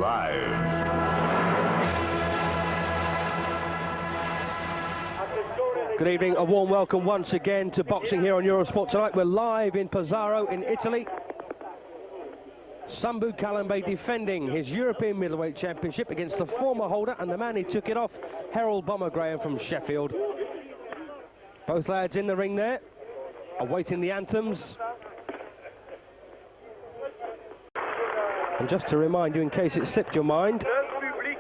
live. Good evening, a warm welcome once again to boxing here on Eurosport tonight. We're live in Pesaro in Italy. Sumbu Kalambay defending his European middleweight championship against the former holder and the man he took it off, Herol Graham from Sheffield. Both lads in the ring there, awaiting the anthems. And just to remind you, in case it slipped your mind,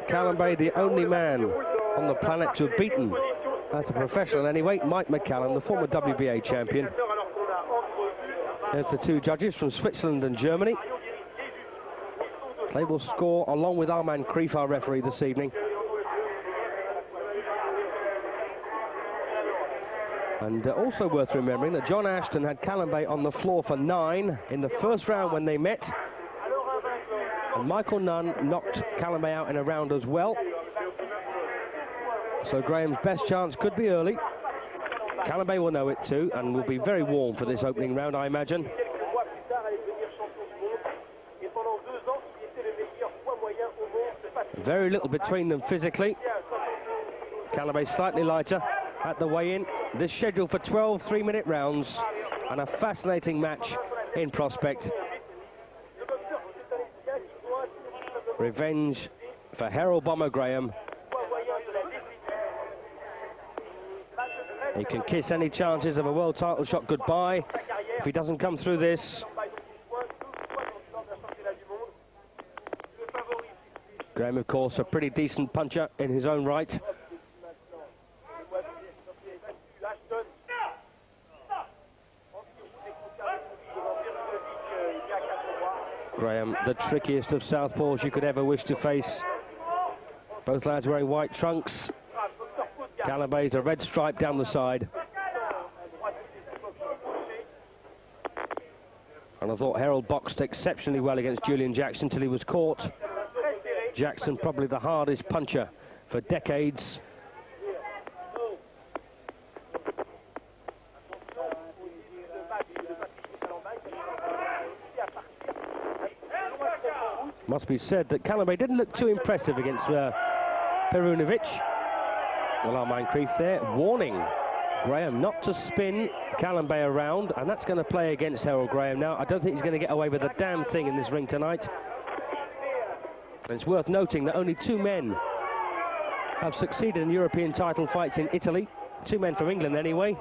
Kalambay, the only man on the planet to have beaten, as a professional anyway, Mike McCallum, the former WBA champion. There's the two judges from Switzerland and Germany. They will score along with Arman Krief, our referee this evening. And also worth remembering that John Ashton had Kalambay on the floor for 9 in the first round when they met. And Michael Nunn knocked Kalambay out in a round as well. So Graham's best chance could be early. Kalambay will know it too and will be very warm for this opening round, I imagine. Very little between them physically. Kalambay slightly lighter at the weigh-in. This scheduled for 12 3-minute rounds and a fascinating match in prospect. Revenge for Herol Graham. He can kiss any chances of a world title shot goodbye if he doesn't come through this. Graham, of course, a pretty decent puncher in his own right. Graham, the trickiest of southpaws you could ever wish to face. Both lads wearing white trunks. Kalambay's a red stripe down the side. And I thought Herol boxed exceptionally well against Julian Jackson till he was caught. Jackson probably the hardest puncher for decades. Must be said that Kalambay didn't look too impressive against Perunovic. Well, Arman Krief there, warning Graham not to spin Kalambay around, and that's going to play against Herol Graham now. I don't think he's going to get away with a damn thing in this ring tonight. And it's worth noting that only 2 men have succeeded in European title fights in Italy. 2 men from England anyway.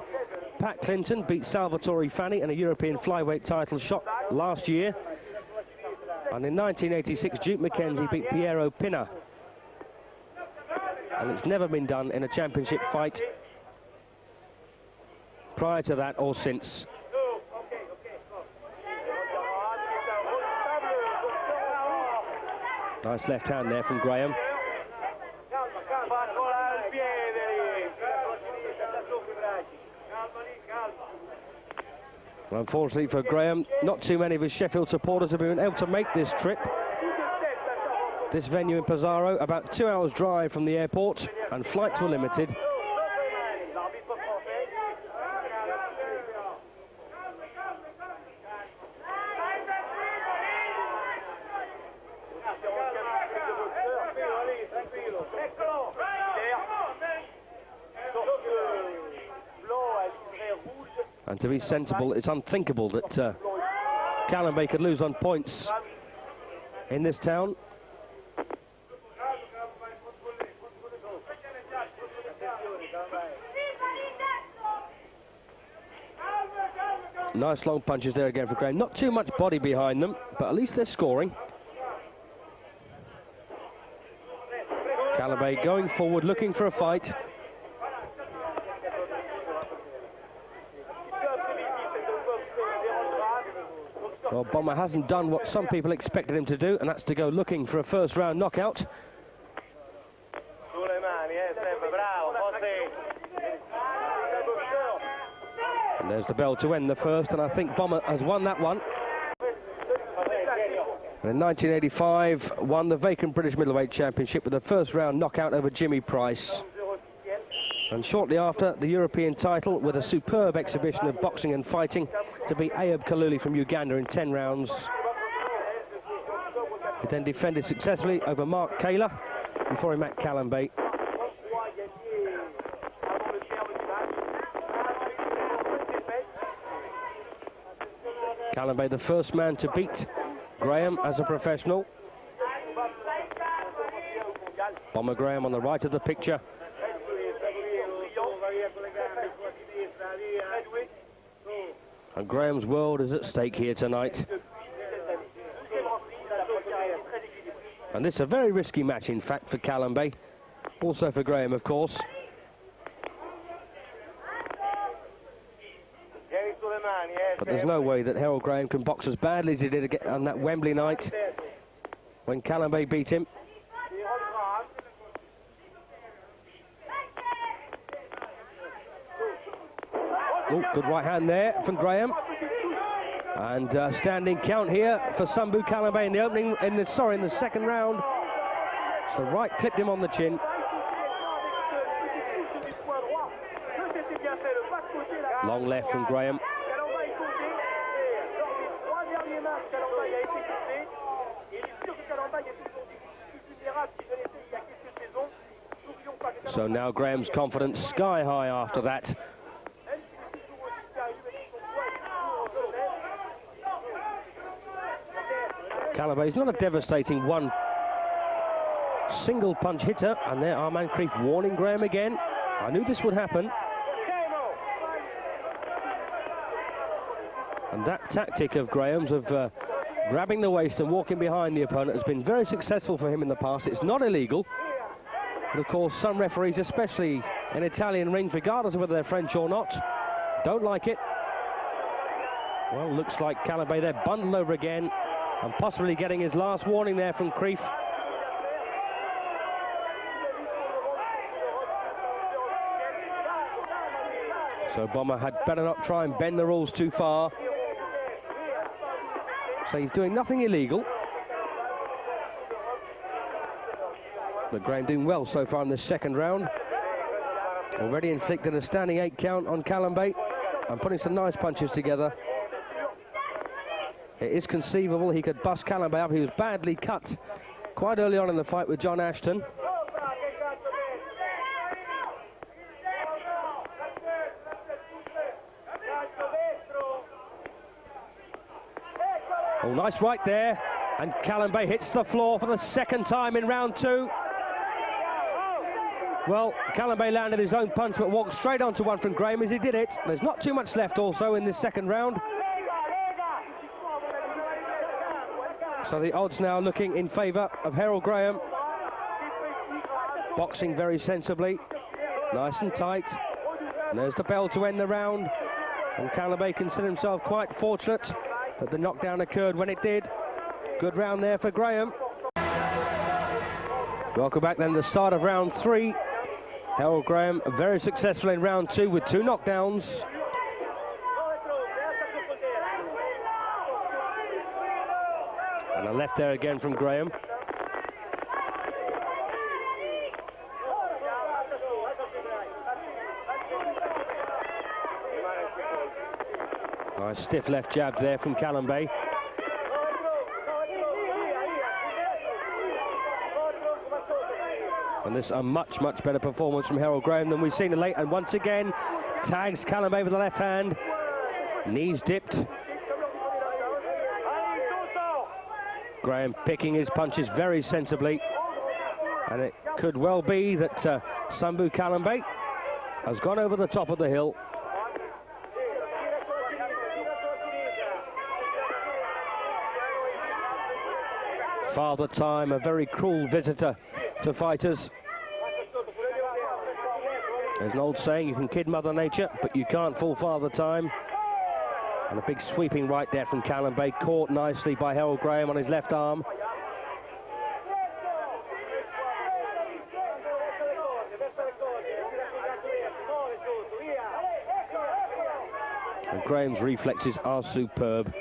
Pat Clinton beat Salvatore Fanni in a European flyweight title shot last year. And in 1986, Duke McKenzie beat Piero Pinna. And it's never been done in a championship fight prior to that or since. Nice left hand there from Graham. Well, unfortunately for Graham, not too many of his Sheffield supporters have been able to make this trip. This venue in Pesaro, about 2 hours drive from the airport, and flights were limited. And to be sensible, it's unthinkable that Kalambay could lose on points in this town. Nice long punches there again for Graham. Not too much body behind them, but at least they're scoring. Kalambay going forward, looking for a fight. Well, Bomber hasn't done what some people expected him to do, and that's to go looking for a first-round knockout. And there's the bell to end the first, and I think Bomber has won that one. And in 1985, won the vacant British Middleweight Championship with a first-round knockout over Jimmy Price. And shortly after, the European title with a superb exhibition of boxing and fighting to beat Ayub Kaluli from Uganda in 10 rounds. He then defended successfully over Mark Kaler before he met Kalambay. Kalambay, the first man to beat Graham as a professional. Bomber Graham on the right of the picture. And Graham's world is at stake here tonight. And this is a very risky match, in fact, for Kalambay. Also for Graham, of course. But there's no way that Herol Graham can box as badly as he did on that Wembley night when Kalambay beat him. Oh, good right hand there from Graham. And standing count here for Sumbu Kalambay in the opening, in the second round. So right clipped him on the chin. Long left from Graham. So now Graham's confidence sky high after that. Kalambay's not a devastating one single punch hitter, and there Armand Krief warning Graham again. I knew this would happen. And that tactic of Graham's of grabbing the waist and walking behind the opponent has been very successful for him in the past. It's not illegal. But of course, some referees, especially in Italian rings, regardless of whether they're French or not, don't like it. Well, looks like Kalambay there bundled over again and possibly getting his last warning there from Krief. So Bomber had better not try and bend the rules too far. So he's doing nothing illegal. But Graham doing well so far in the second round. Already inflicted a standing 8 count on Kalambay and putting some nice punches together. It is conceivable he could bust Kalambay up. He was badly cut quite early on in the fight with John Ashton. Oh, nice right there. And Kalambay hits the floor for the second time in round 2. Well, Kalambay landed his own punch but walked straight onto one from Graham as he did it. There's not too much left also in this second round. So the odds now looking in favour of Herol Graham. Boxing very sensibly, nice and tight. And there's the bell to end the round. And Kalambay considered himself quite fortunate that the knockdown occurred when it did. Good round there for Graham. Welcome back then to the start of round 3. Herol Graham very successful in round 2 with 2 knockdowns. And a left there again from Graham. Nice stiff left jab there from Kalambay. And this a much better performance from Herol Graham than we've seen of late. And once again, tags Kalambay with the left hand. Knees dipped. Graham picking his punches very sensibly. And it could well be that Sumbu Kalambay has gone over the top of the hill. Father Time, a very cruel visitor to fighters. There's an old saying, you can kid Mother Nature, but you can't fool Father Time. And a big sweeping right there from Kalambay, caught nicely by Herol Graham on his left arm. And Graham's reflexes are superb.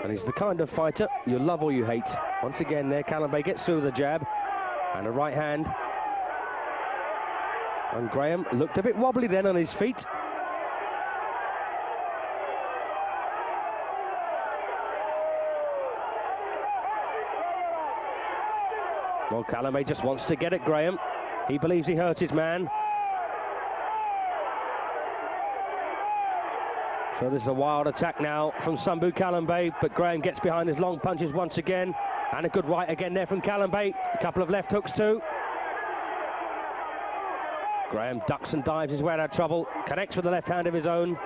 And he's the kind of fighter you love or you hate. Once again there, Kalambay gets through with a jab and a right hand. And Graham looked a bit wobbly then on his feet. Well, Kalambay just wants to get at Graham. He believes he hurt his man. So this is a wild attack now from Sumbu Kalambay, but Graham gets behind his long punches once again. And a good right again there from Kalambay. A couple of left hooks too. Graham ducks and dives his way out of trouble. Connects with the left hand of his own.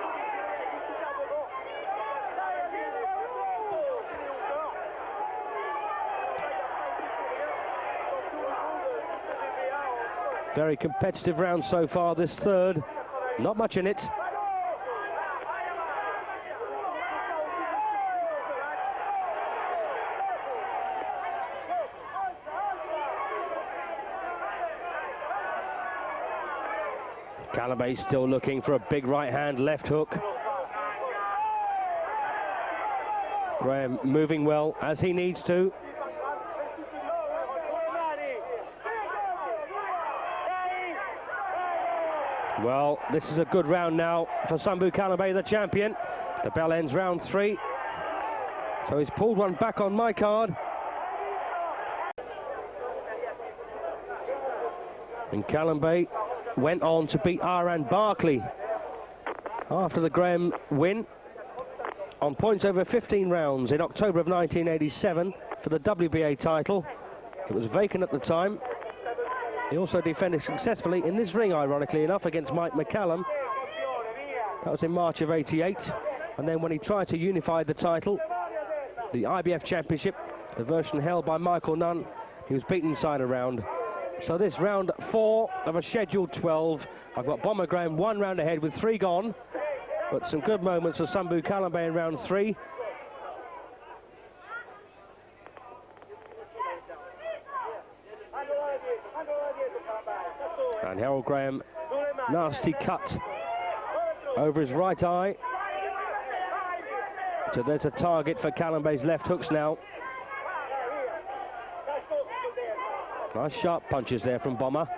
Very competitive round so far, this third. Not much in it. Kalambay still looking for a big right hand, left hook. Graham moving well as he needs to. Well, this is a good round now for Sumbu Kalambay, the champion. The bell ends round 3. So he's pulled one back on my card. And Kalambay went on to beat Aran Barkley after the Graham win on points over 15 rounds in October of 1987 for the WBA title. It was vacant at the time. He also defended successfully in this ring, ironically enough, against Mike McCallum. That was in March of '88. And then when he tried to unify the title, the IBF Championship, the version held by Michael Nunn, he was beaten inside a round. So this round 4 of a scheduled 12. I've got Bomber Graham 1 round ahead with 3 gone. But some good moments for Sumbu Kalambay in round 3. And Herol Graham, nasty cut over his right eye. So there's a target for Kalambay's left hooks now. Nice sharp punches there from Bomber.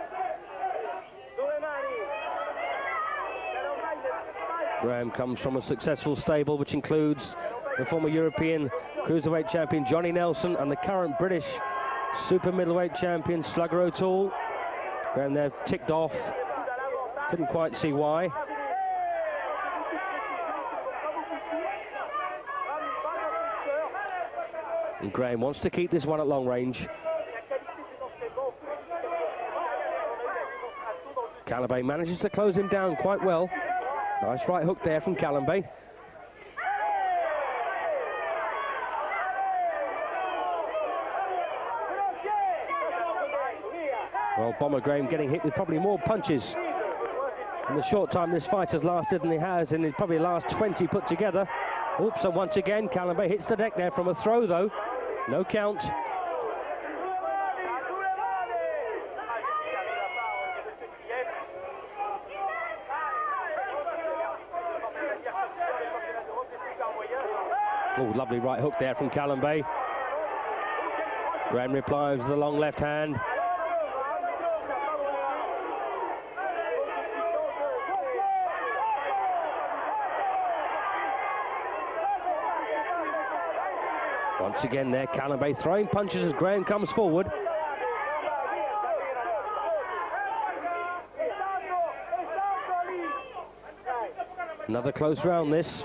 Graham comes from a successful stable which includes the former European cruiserweight champion Johnny Nelson and the current British super middleweight champion Slugger O'Toole. Graham there ticked off, couldn't quite see why. And Graham wants to keep this one at long range. Kalambay manages to close him down quite well. Nice right hook there from Kalambay. Well, Bomber Graham getting hit with probably more punches in the short time this fight has lasted than he has in probably the last 20 put together. Oops, and once again, Kalambay hits the deck there from a throw, though. No count. Oh, lovely right hook there from Kalambay. Graham replies with a long left hand. Once again there, Kalambay throwing punches as Graham comes forward. Another close round this.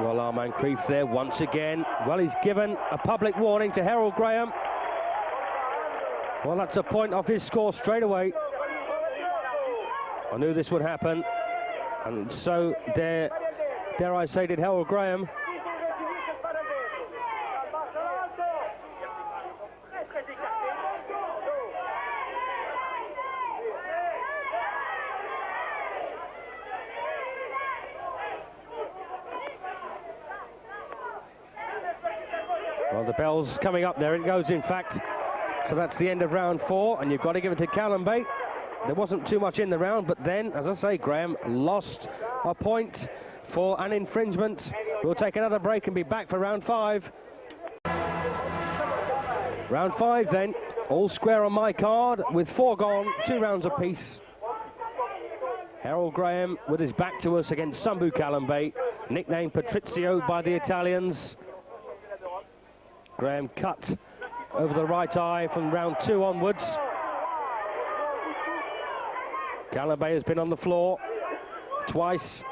Well, Armand Creef there once again. Well, he's given a public warning to Herol Graham. Well, that's a point off his score straight away. I knew this would happen, and so dare I say did Herol Graham. Well, the bell's coming up. There it goes, in fact. So that's the end of round 4, and you've got to give it to Kalambay. There wasn't too much in the round, but then, as I say, Graham lost a point for an infringement. We'll take another break and be back for round 5. Round 5 then. All square on my card with 4 gone, 2 rounds apiece. Herol Graham with his back to us against Sumbu Kalambay, nicknamed Patrizio by the Italians. Graham cut over the right eye from round 2 onwards. Kalambay has been on the floor twice.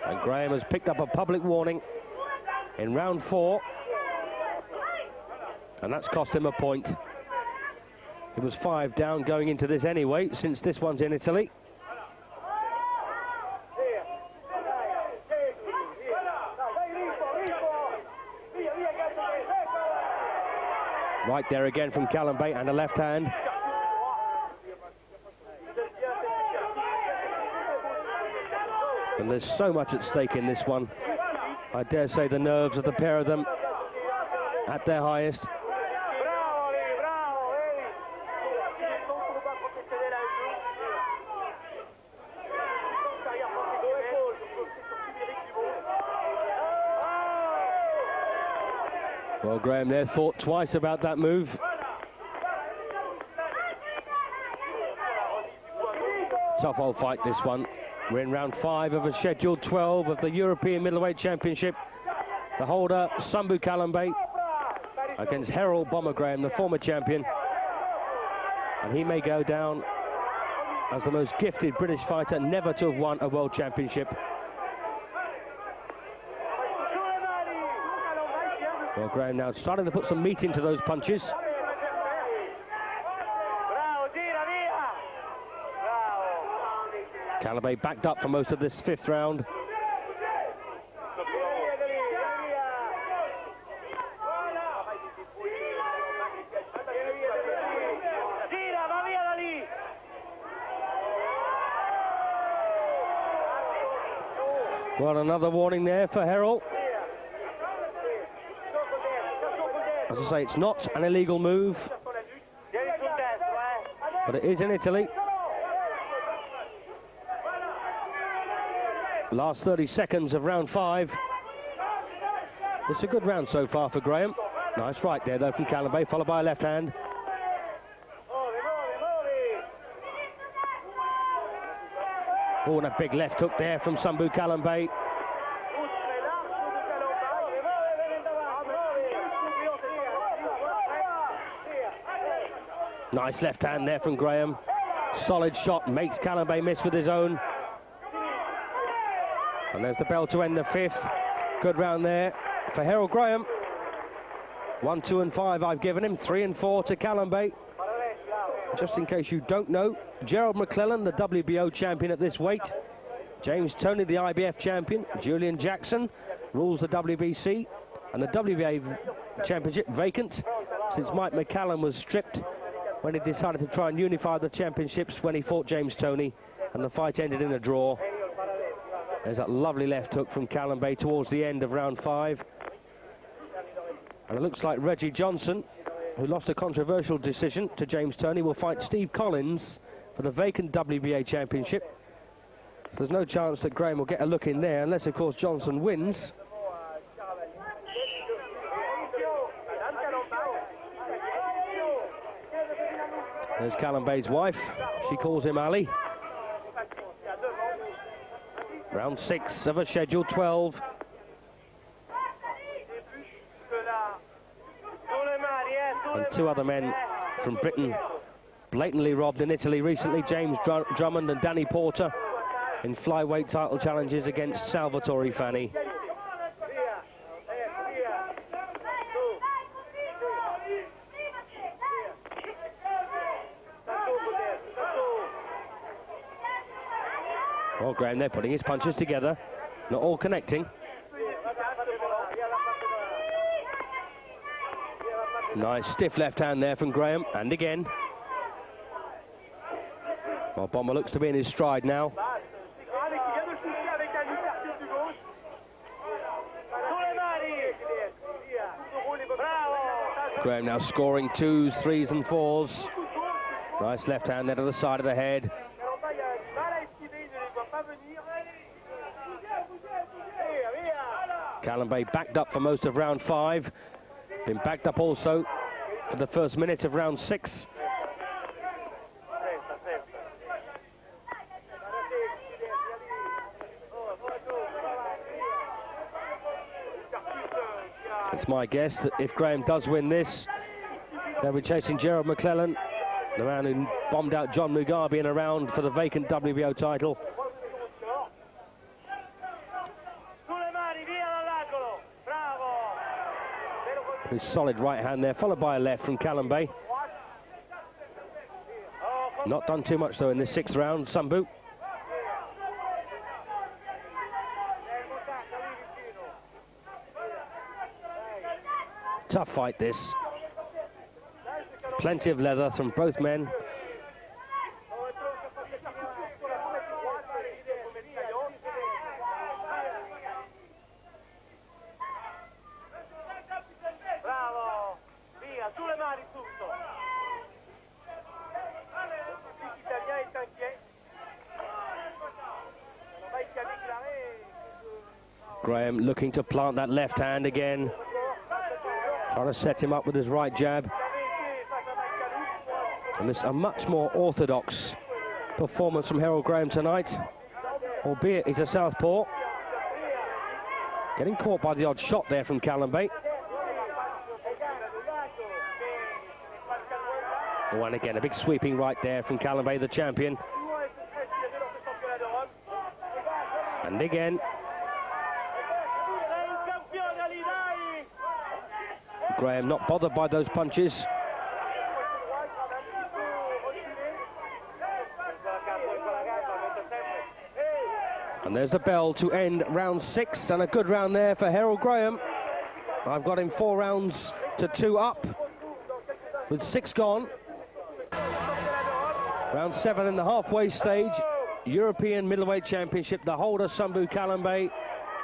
And Graham has picked up a public warning in round 4. And that's cost him a point. He was 5 down going into this anyway, since this one's in Italy. Right there again from Kalambay, and a left hand. And there's so much at stake in this one. I dare say the nerves of the pair of them at their highest. Well, Graham there thought twice about that move. Tough old fight, this one. We're in round 5 of a scheduled 12 of the European Middleweight Championship. The holder, Sumbu Kalambay, against Herol Bomber Graham, the former champion. And he may go down as the most gifted British fighter never to have won a world championship. Well, Graham now starting to put some meat into those punches. Kalambay backed up for most of this 5th round. Well, another warning there for Herol. As I say, it's not an illegal move, but it is in Italy. Last 30 seconds of round 5. It's a good round so far for Graham. Nice right there though from Kalambay, followed by a left hand. Oh, and a big left hook there from Sumbu Kalambay. Nice left hand there from Graham. Solid shot, makes Kalambay miss with his own. And there's the bell to end the 5th. Good round there for Herol Graham. 1, 2 and 5 I've given him, 3 and 4 to Kalambay. Just in case you don't know, Gerald McClellan, the WBO champion at this weight. James Toney, the IBF champion. Julian Jackson rules the WBC. And the WBA championship vacant since Mike McCallum was stripped when he decided to try and unify the championships when he fought James Toney. And the fight ended in a draw. There's that lovely left hook from Kalambay towards the end of round 5. And it looks like Reggie Johnson, who lost a controversial decision to James Toney, will fight Steve Collins for the vacant WBA championship. There's no chance that Graham will get a look in there, unless, of course, Johnson wins. There's Kalambay's wife. She calls him Ali. Round 6 of a scheduled 12. And 2 other men from Britain blatantly robbed in Italy recently, James Drummond and Danny Porter, in flyweight title challenges against Salvatore Fanni. Well, Graham, they're putting his punches together, not all connecting. Nice stiff left hand there from Graham, and again. Well, Bomber looks to be in his stride now. Graham now scoring 2s, 3s and 4s. Nice left hand there to the side of the head. Kalambay backed up for most of round 5. Been backed up also for the first minute of round 6. It's my guess that if Graham does win this, they'll be chasing Gerald McClellan, the man who bombed out John Mugabe in a round for the vacant WBO title. His solid right hand there, followed by a left from Kalambay. Not done too much though in this 6th round, Sumbu. Tough fight this. Plenty of leather from both men. Graham looking to plant that left hand again. Trying to set him up with his right jab. And this a much more orthodox performance from Herol Graham tonight, albeit he's a southpaw. Getting caught by the odd shot there from Kalambay. Oh, and again a big sweeping right there from Kalambay, the champion. And again. Graham not bothered by those punches. And there's the bell to end round 6, and a good round there for Herol Graham. I've got him 4 rounds to 2 up, with 6 gone. Round 7 in the halfway stage, European Middleweight Championship. The holder, Sumbu Kalambay,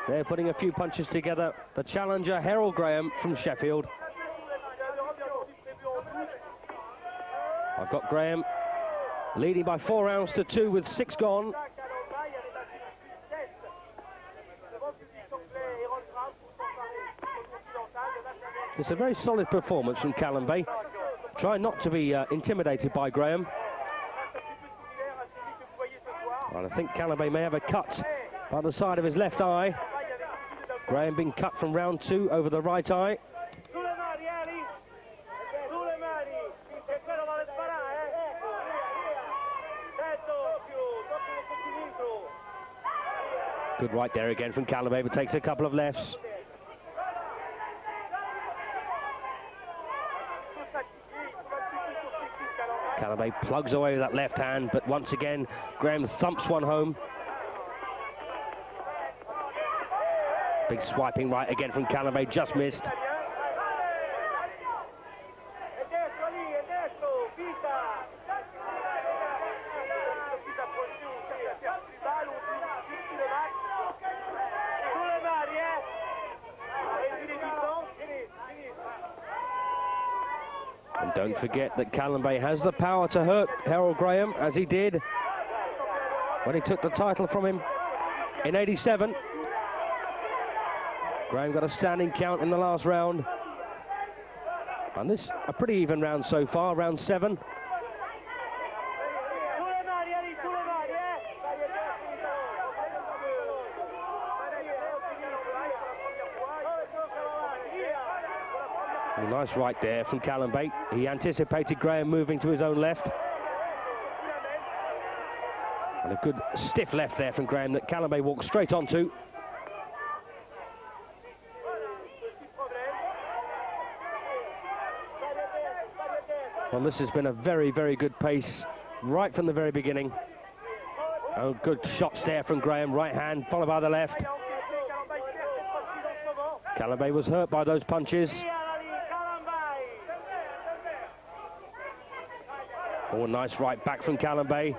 they're putting a few punches together. The challenger, Herol Graham from Sheffield. I've got Graham leading by 4 rounds to 2 with 6 gone. It's a very solid performance from Kalambay. Try not to be intimidated by Graham. And I think Kalambay may have a cut by the side of his left eye. Graham being cut from round 2 over the right eye. Good right there again from Kalambay, but takes a couple of lefts. Kalambay plugs away with that left hand, but once again, Graham thumps one home. Big swiping right again from Kalambay, just missed. And don't forget that Kalambay has the power to hurt Herol Graham, as he did when he took the title from him in '87. Graham got a standing count in the last round. And this, a pretty even round so far, round 7. A nice right there from Kalambay. He anticipated Graham moving to his own left. And a good stiff left there from Graham that Kalambay walked straight onto. Well, this has been a very, very good pace right from the very beginning. Oh, good shots there from Graham. Right hand followed by the left. Kalambay was hurt by those punches. Oh, nice right back from Kalambay.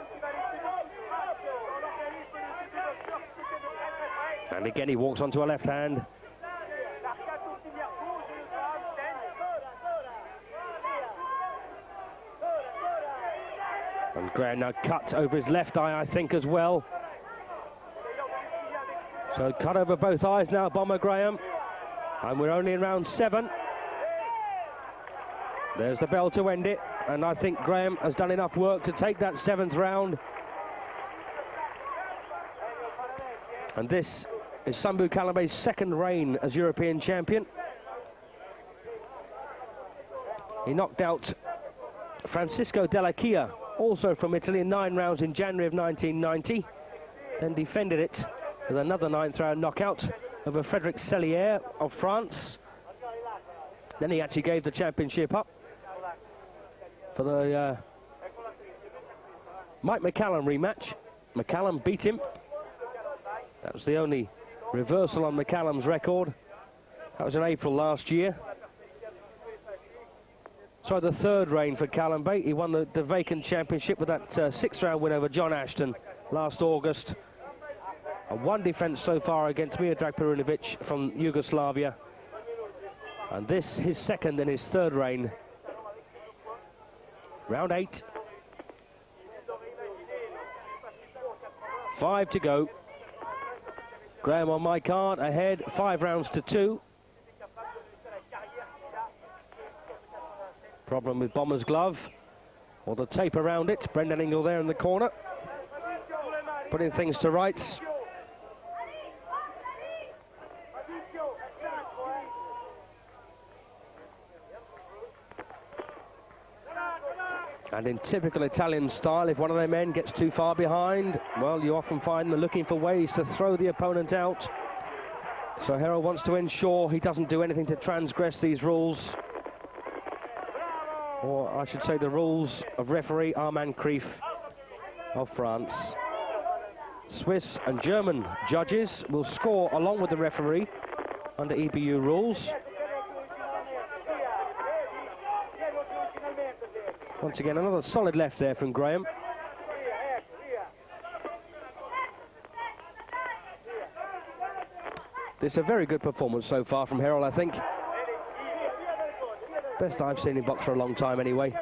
And again he walks onto a left hand. And Graham now cut over his left eye, I think, as well. So cut over both eyes now, Bomber Graham. And we're only in round 7. There's the bell to end it. And I think Graham has done enough work to take that 7th round. And this is Sumbu Kalambay's 2nd reign as European champion. He knocked out Francisco Della Chia, also from Italy, in 9 rounds in January of 1990. Then defended it with another 9th round knockout over Frédéric Sellier of France. Then he actually gave the championship up for the Mike McCallum rematch. McCallum beat him. That was the only reversal on McCallum's record. That was in April last year. So the 3rd reign for Kalambay. He won the vacant championship with that 6th round win over John Ashton last August. And 1 defence so far against Miodrag Perunovic from Yugoslavia. And this his 2nd and his 3rd reign. Round 8. 5 to go. Graham on my card, ahead, 5 rounds to 2. Problem with Bomber's glove, or the tape around it. Brendan Ingle there in the corner, putting things to rights. And in typical Italian style, if one of their men gets too far behind, well, you often find them looking for ways to throw the opponent out. So Herol wants to ensure he doesn't do anything to transgress these rules. Or I should say the rules of referee Armand Krief of France. Swiss and German judges will score along with the referee under EBU rules. Once again, another solid left there from Graham. This is a very good performance so far from Herol, I think. Best I've seen in box for a long time anyway.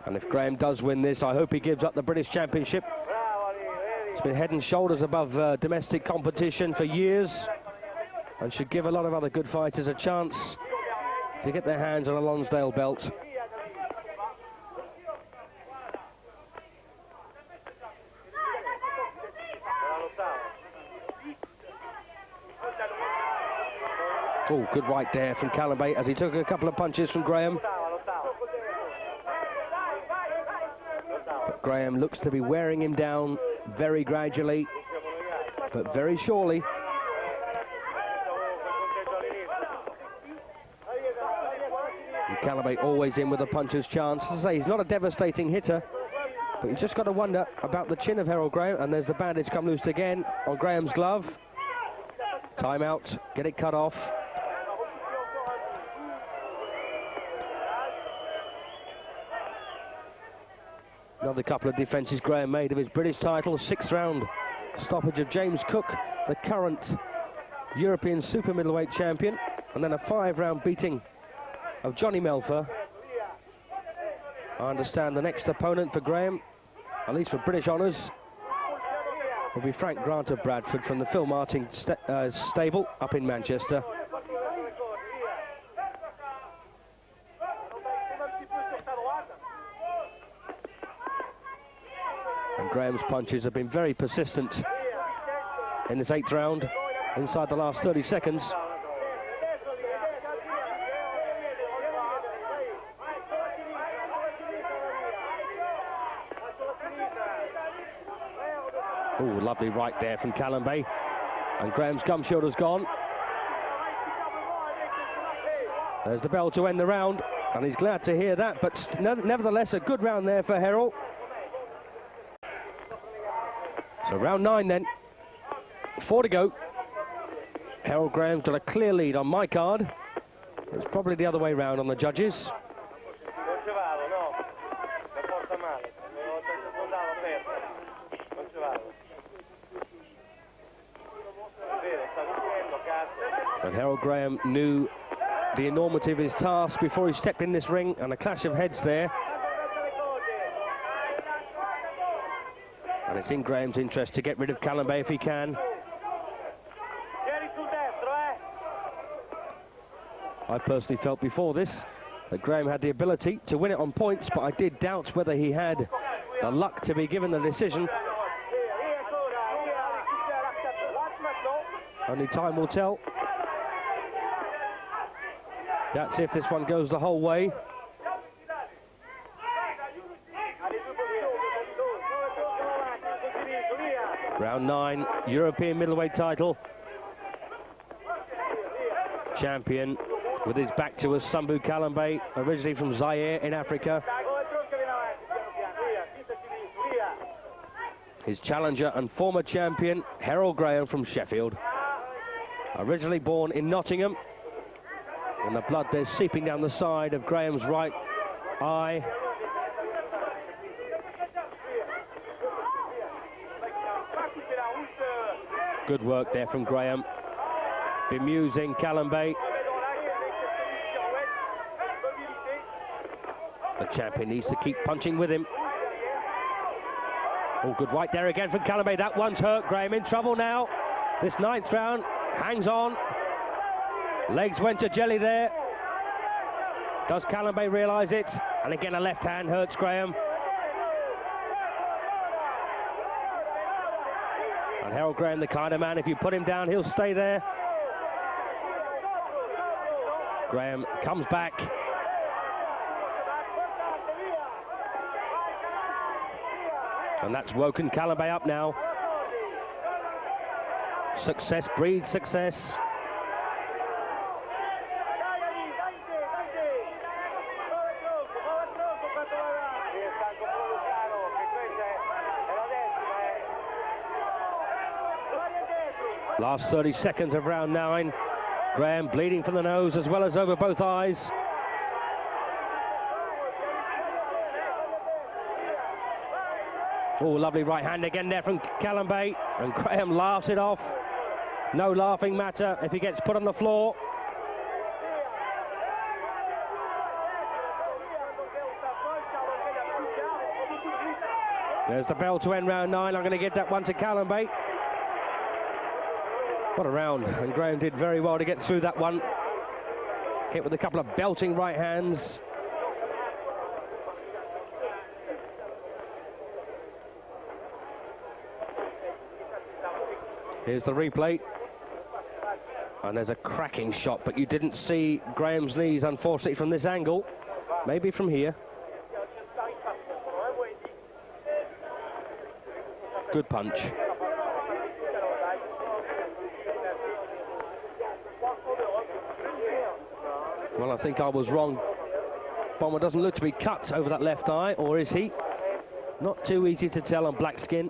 And if Graham does win this, I hope he gives up the British Championship. It's been head and shoulders above domestic competition for years, and should give a lot of other good fighters a chance to get their hands on a Lonsdale belt. Oh, good right there from Kalambay as he took a couple of punches from Graham. But Graham looks to be wearing him down very gradually, but very surely. Kalambay always in with a puncher's chance. As I say, he's not a devastating hitter, but you just got to wonder about the chin of Herol Graham. And there's the bandage come loose again on Graham's glove. Timeout, get it cut off. Another couple of defences Graham made of his British title. 6th round stoppage of James Cook, the current European super middleweight champion, and then a 5-round beating of Johnny Melfer. I understand the next opponent for Graham, at least for British honours, will be Frank Grant of Bradford from the Phil Martin stable up in Manchester. And Graham's punches have been very persistent in this 8th round, inside the last 30 seconds. Oh, lovely right there from Kalambay. And Graham's gum shield has gone. There's the bell to end the round, and he's glad to hear that, but nevertheless a good round there for Herol. So round 9 then, 4 to go. Herol Graham's got a clear lead on my card. It's probably the other way round on the judges. And Herol Graham knew the enormity of his task before he stepped in this ring, and a clash of heads there. And it's in Graham's interest to get rid of Kalambay if he can. I personally felt before this that Graham had the ability to win it on points, but I did doubt whether he had the luck to be given the decision. Only time will tell. That's if this one goes the whole way. Round 9, European middleweight title. Champion with his back to us, Sumbu Kalambay, originally from Zaire in Africa. His challenger and former champion, Herol Graham from Sheffield. Originally born in Nottingham. And the blood there's seeping down the side of Graham's right eye. Good work there from Graham, bemusing Kalambay. The champion needs to keep punching with him. Oh, good right there again from Kalambay. That one's hurt. Graham in trouble now. This 9th round hangs on. Legs went to jelly there. Does Kalambay realise it? And again, a left hand hurts Graham. And Herol Graham, the kind of man, if you put him down, he'll stay there. Graham comes back. And that's woken Kalambay up now. Success breeds success. Last 30 seconds of round 9. Graham bleeding from the nose as well as over both eyes. Oh, lovely right hand again there from Kalambay, and Graham laughs it off. No laughing matter if he gets put on the floor. There's the bell to end round 9. I'm going to get that one to Kalambay. What a round, and Graham did very well to get through that one. Hit with a couple of belting right hands. Here's the replay. And there's a cracking shot, but you didn't see Graham's knees, unfortunately, from this angle. Maybe from here. Good punch. Well, I think I was wrong. Bomber doesn't look to be cut over that left eye, or is he? Not too easy to tell on black skin.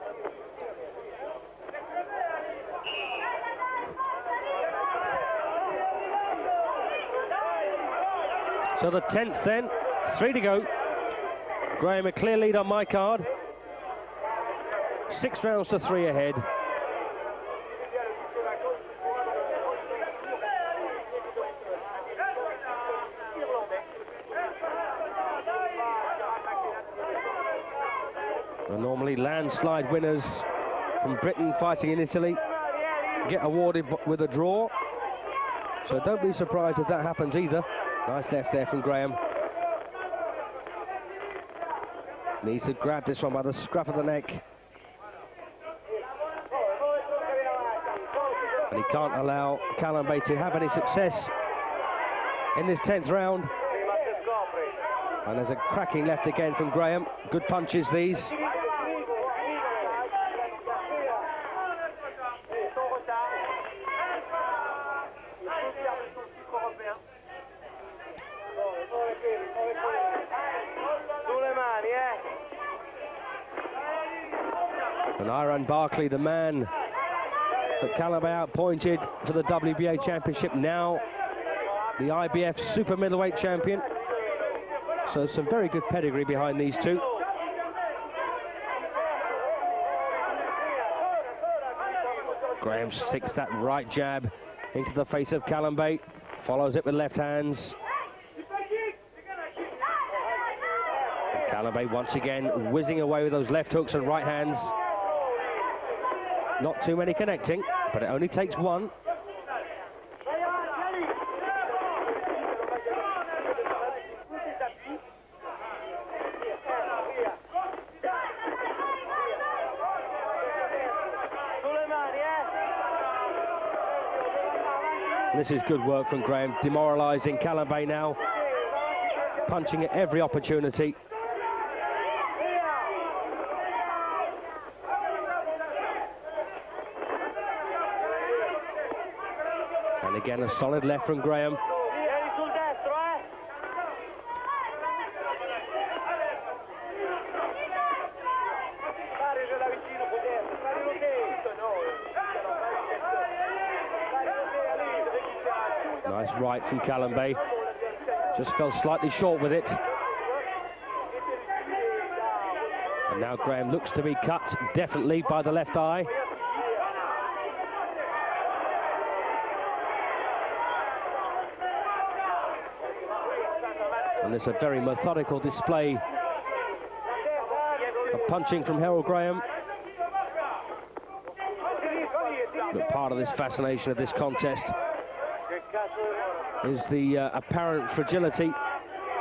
So the 10th then, 3 to go. Graham a clear lead on my card. 6 rounds to 3 ahead. And normally landslide winners from Britain fighting in Italy get awarded with a draw. So don't be surprised if that happens either. Nice left there from Graham. Needs to grab this one by the scruff of the neck. And he can't allow Kalambay to have any success in this 10th round. And there's a cracking left again from Graham. Good punches these. And Iron Barkley, the man that Kalambay outpointed for the WBA Championship, now the IBF Super Middleweight Champion. So some very good pedigree behind these two. Graham sticks that right jab into the face of Kalambay. Follows it with left hands. Kalambay once again whizzing away with those left hooks and right hands. Not too many connecting, but it only takes one. This is good work from Graham, demoralising Kalambay now, punching at every opportunity. And again, a solid left from Graham. Nice right from Kalambay. Just fell slightly short with it. And now Graham looks to be cut, definitely, by the left eye. And there's a very methodical display of punching from Herol Graham. But part of this fascination of this contest is the apparent fragility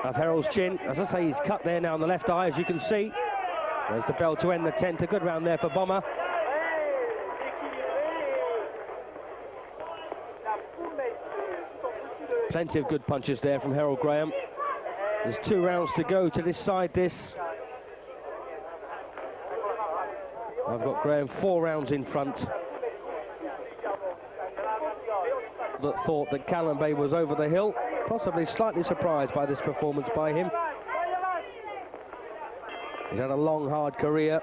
of Herol's chin. As I say, he's cut there now on the left eye, as you can see. There's the bell to end the 10th. A good round there for Bomber. Plenty of good punches there from Herol Graham. There's 2 rounds to go to decide this. I've got Graham 4 rounds in front. That thought that Kalambay was over the hill, possibly slightly surprised by this performance by him. He's had a long, hard career,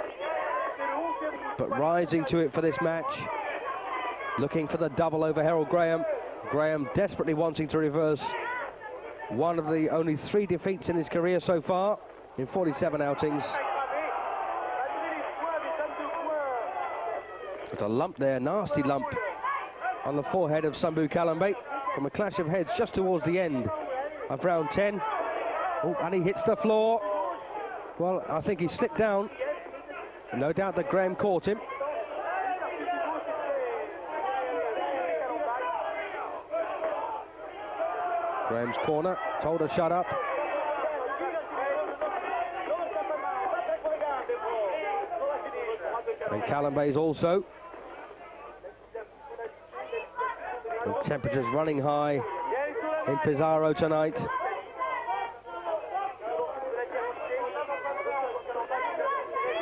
but rising to it for this match, looking for the double over Herol Graham. Graham desperately wanting to reverse one of the only 3 defeats in his career so far in 47 outings. There's a lump there, nasty lump on the forehead of Sumbu Kalambay from a clash of heads just towards the end of round 10. Oh, and he hits the floor. Well, I think he slipped down. No doubt that Graham caught him. Graham's corner, told her shut up. And Kalambay's also. The temperatures running high in Pesaro tonight.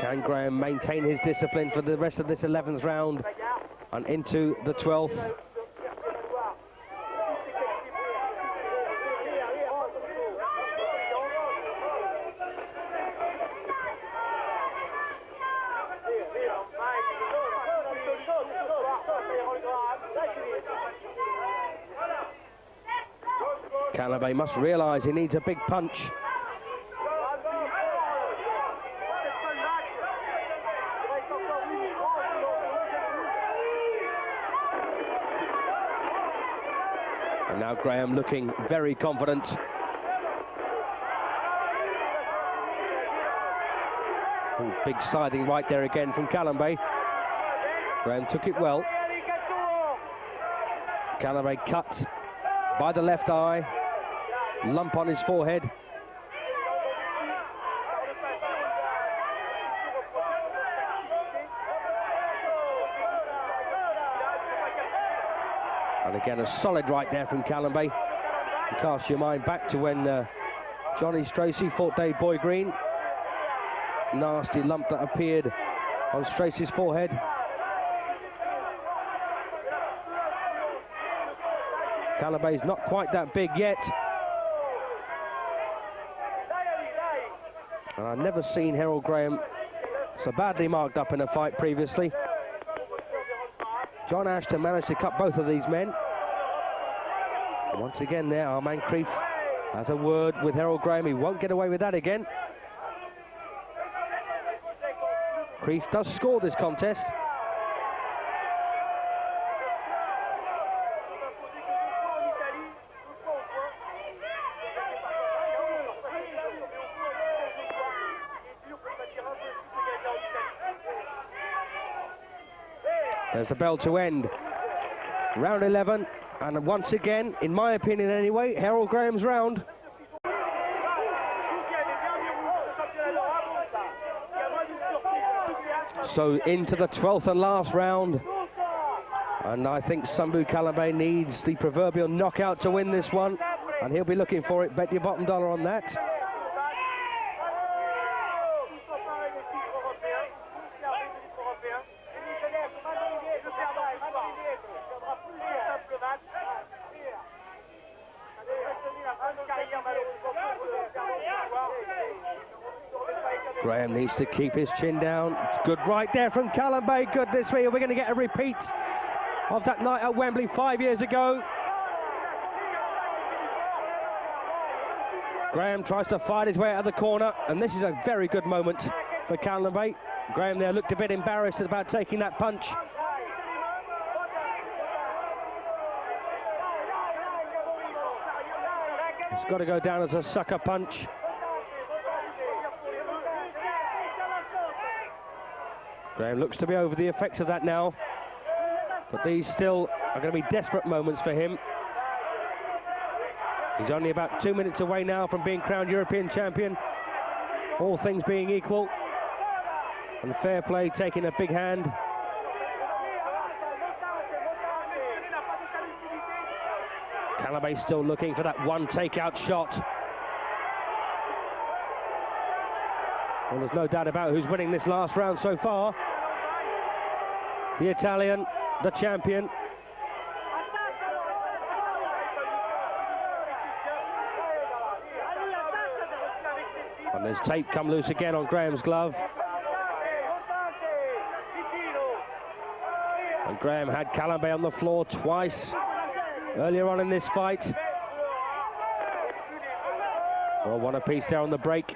Can Graham maintain his discipline for the rest of this 11th round and into the 12th? Kalambay must realise he needs a big punch. And now Graham looking very confident. Ooh, big siding right there again from Kalambay. Graham took it well. Kalambay cut by the left eye. Lump on his forehead. And again, a solid right there from Kalambay. You cast your mind back to when Johnny Stracey fought Dave Boy Green. Nasty lump that appeared on Stracey's forehead. Kalambay's not quite that big yet. And I've never seen Herol Graham so badly marked up in a fight previously. John Ashton managed to cut both of these men. Once again there, Armand Krief has a word with Herol Graham. He won't get away with that again. Krief does score this contest. There's the bell to end round 11, and once again, in my opinion anyway, Herol Graham's round. So into the 12th and last round, and I think Sumbu Kalambay needs the proverbial knockout to win this one, and he'll be looking for it. Bet your bottom dollar on that. Graham needs to keep his chin down. Good right there from Kalambay. Goodness me, are we going to get a repeat of that night at Wembley 5 years ago? Graham tries to fight his way out of the corner, and this is a very good moment for Kalambay. Graham there looked a bit embarrassed about taking that punch. It's got to go down as a sucker punch. Graham looks to be over the effects of that now, but these still are going to be desperate moments for him. He's only about 2 minutes away now from being crowned European champion, all things being equal, and fair play taking a big hand. Kalambay still looking for that one takeout shot. Well, there's no doubt about who's winning this last round so far. The Italian, the champion. And there's tape come loose again on Graham's glove. And Graham had Kalambay on the floor twice earlier on in this fight. Well, one apiece there on the break.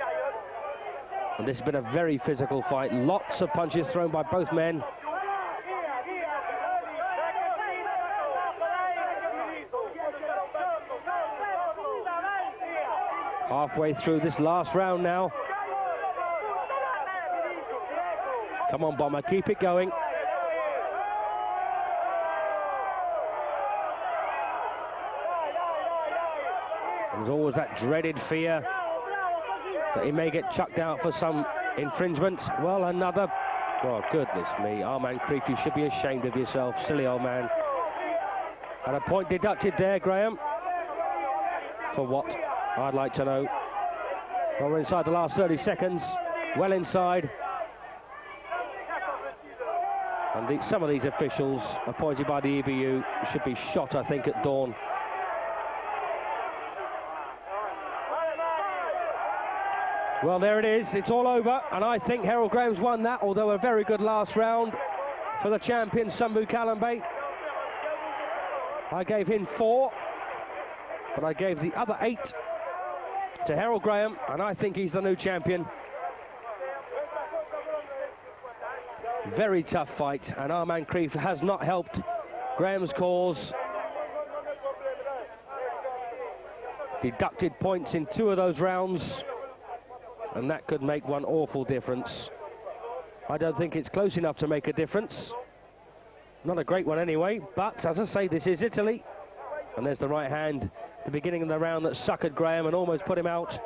And this has been a very physical fight. Lots of punches thrown by both men. Halfway through this last round now. Come on, Bomber, keep it going. There's always that dreaded fear that he may get chucked out for some infringement. Well, another... Oh, goodness me. Arman Creef, you should be ashamed of yourself, silly old man. And a point deducted there, Graham. For what? I'd like to know. Well, we're inside the last 30 seconds. Well inside. And some of these officials appointed by the EBU should be shot, I think, at dawn. Well, there it is. It's all over, and I think Herol Graham's won that, although a very good last round for the champion, Sumbu Kalambay. I gave him 4, but I gave the other 8 to Herol Graham, and I think he's the new champion. Very tough fight, and Arman Creef has not helped Graham's cause. Deducted points in 2 of those rounds, and that could make one awful difference. I don't think it's close enough to make a difference. Not a great one anyway, but as I say, this is Italy. And there's the right hand at the beginning of the round that suckered Graham and almost put him out.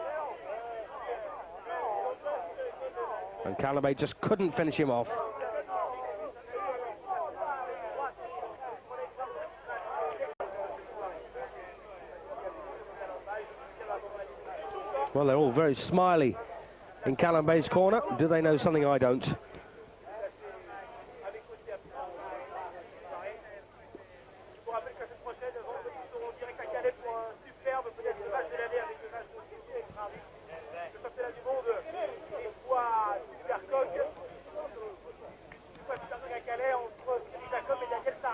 And Kalambay just couldn't finish him off. Well, they're all very smiley in Kalambay's corner. Do they know something I don't?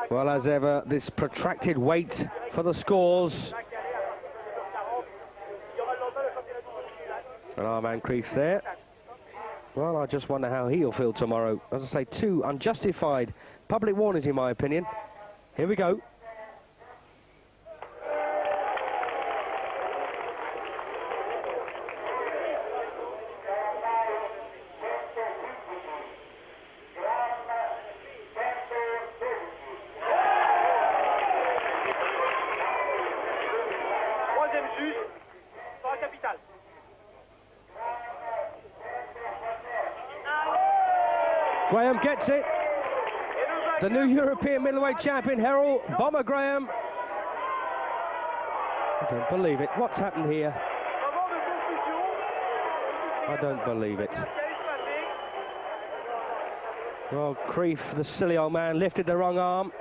Well, as ever, this protracted wait for the scores. And Arman Creef there. Well, I just wonder how he'll feel tomorrow. As I say, 2 unjustified public warnings, in my opinion. Here we go. Graham gets it. The new European middleweight champion, Herol, Bomber Graham. I don't believe it. What's happened here? I don't believe it. Well, Kreef, the silly old man, lifted the wrong arm.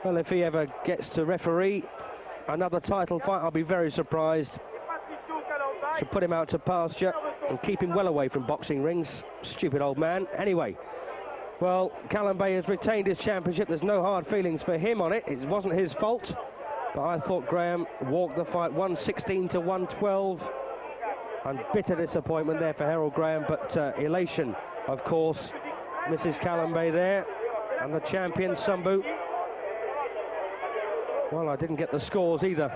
Well, if he ever gets to referee another title fight, I'll be very surprised. Should put him out to pasture and keep him well away from boxing rings. Stupid old man. Anyway, well, Kalambay has retained his championship. There's no hard feelings for him on it. It wasn't his fault. But I thought Graham walked the fight 116 to 112. And bitter disappointment there for Herol Graham, but elation, of course. Mrs. Kalambay there, and the champion, Sumbu. Well, I didn't get the scores either.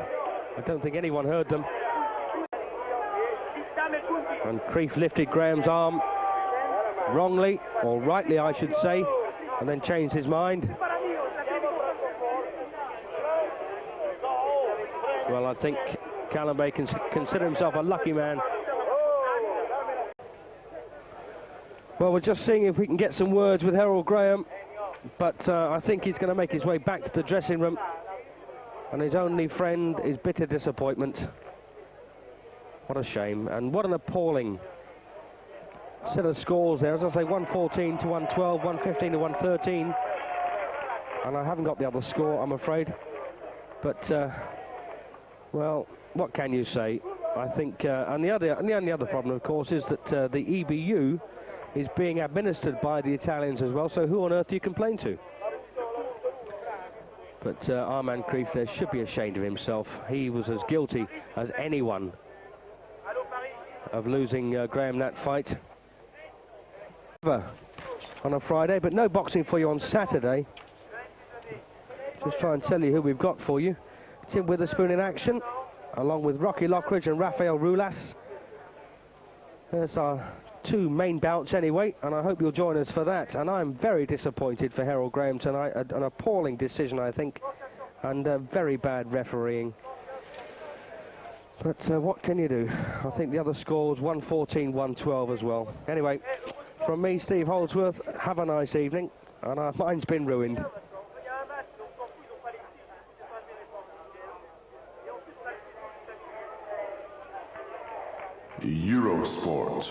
I don't think anyone heard them. And Kreef lifted Graham's arm wrongly, or rightly I should say, and then changed his mind. Well, I think Kalambay can consider himself a lucky man. Well, we're just seeing if we can get some words with Herol Graham, but I think he's going to make his way back to the dressing room, and his only friend is bitter disappointment. What a shame, and what an appalling set of scores there. As I say, 114 to 112, 115 to 113, and I haven't got the other score, I'm afraid. But, well, what can you say? I think, and the only other problem, of course, is that the EBU is being administered by the Italians as well, so who on earth do you complain to? But our man Kreef there should be ashamed of himself. He was as guilty as anyone of losing Graham that fight on a Friday, but no boxing for you on Saturday. Just try and tell you who we've got for you. Tim Witherspoon in action, along with Rocky Lockridge and Rafael Rulas. There's our two main bouts anyway, and I hope you'll join us for that. And I'm very disappointed for Herol Graham tonight. An appalling decision, I think, and very bad refereeing. But what can you do? I think the other score was 114, 112 as well. Anyway, from me, Steve Holdsworth, have a nice evening, and mine's been ruined. Eurosport.